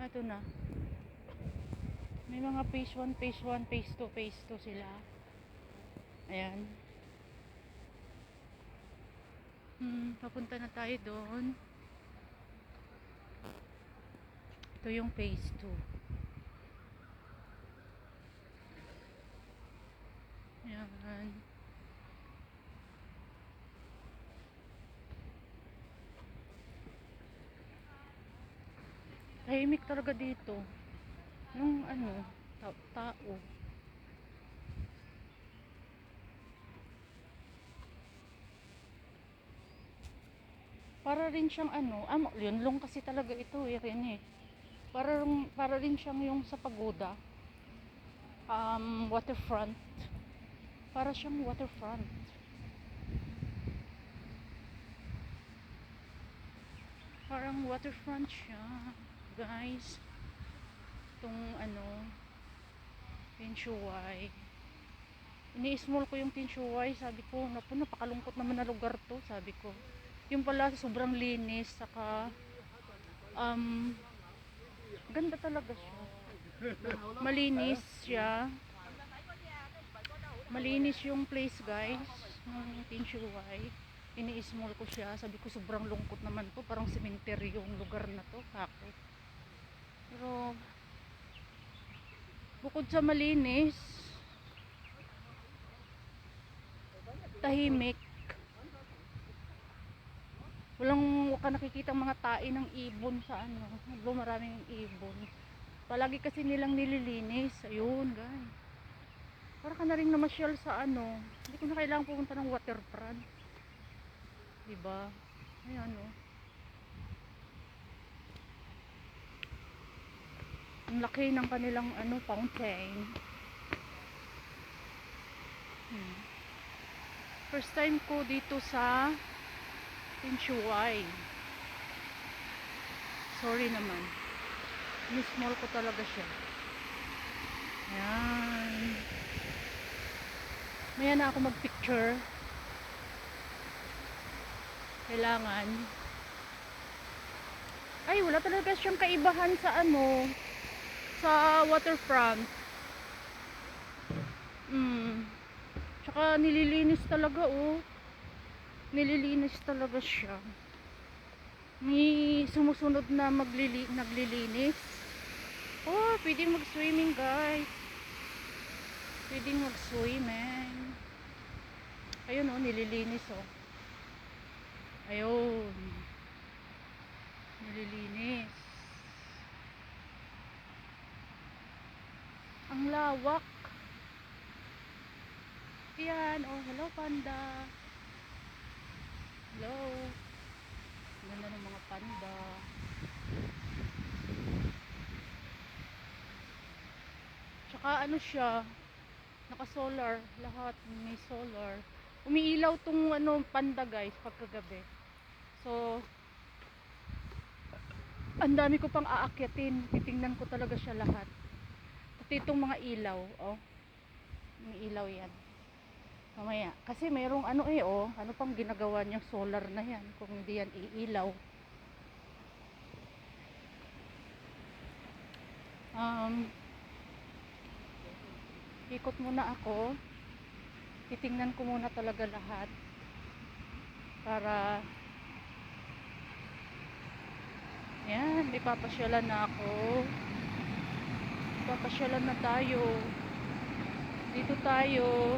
Ito na. May mga phase 1, phase 1, phase 2, phase 2 sila. Ayan. Papunta na tayo doon. Ito yung phase 2. Ayan. Tahimik talaga dito. Nung tao. Para rin siyang Yunlong kasi talaga ito rin eh. Para rin siyang yung sa pagoda. Waterfront. Para siyang waterfront. Parang waterfront siya, guys. Itong Tinshuay. Ini-small ko yung Tinshuay. Sabi ko, napakalungkot naman na lugar to. Sabi ko. Yung pala, sobrang linis. Saka, ganda talaga siya. Malinis siya. Malinis yung place, guys. Ng Tinshuay. Ini-small ko siya. Sabi ko, sobrang lungkot naman to. Parang cemetery yung lugar na to. Kako. Pero, bukod sa malinis, tahimik. Walang ka nakikita mga tae ng ibon sa maraming ibon. Palagi kasi nilang nililinis. Ayun, guys. Para ka na rin namasyal sa Hindi ko na kailangan pumunta ng waterfront. Diba? Ayan, ang laki ng kanilang fountain. First time ko dito sa Tinshuay. Sorry naman. Small ko talaga siya. Ayan. Maya na ako mag-picture. Kailangan. Ay, wala talaga siyang kaibahan sa sa waterfront. Tsaka nililinis talaga, nililinis talaga siya. May sumusunod na naglilinis. Pwedeng mag-swimming, guys. Pwedeng mag-swimming. Ayun, nililinis, ayun, nililinis. Ang lawak. Yan, hello panda. Hello. Ganda ng mga panda. Tsaka siya, naka-solar, lahat may solar. Umiilaw tong panda, guys, pagkagabi. So, ang dami ko pang aakyatin. Titingnan ko talaga siya lahat. Pati itong mga ilaw, may ilaw yan. Mamaya, kasi mayroong ano pang ginagawa niyang solar na yan, kung hindi yan iilaw. Ikot muna ako. Titingnan ko muna talaga lahat. Para yan, ipapasyalan na ako. Ipapasyalan na tayo. Dito tayo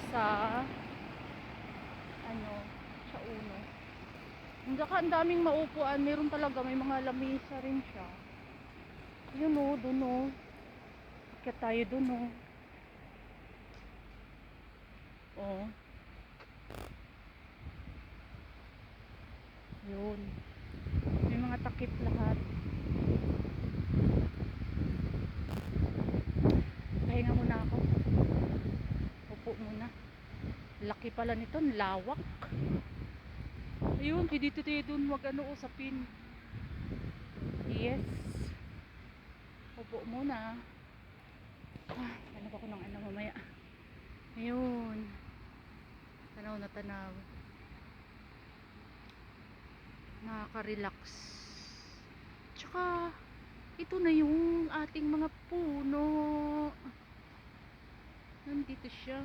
sa sa uno. Ang daming maupuan, meron talaga, may mga lamesa rin siya. Yun doon Akyat tayo doon yun. May mga takip lahat. Pahinga muna ako. Upo muna. Laki pala nito, lawak. Ayun, dito doon wag usapin. Yes. Upo muna. Ano ba ko ng mamaya. Ayun. Tanaw na tanaw. Nakaka-relax. Tsaka Ito na yung ating mga puno. Nandito siya.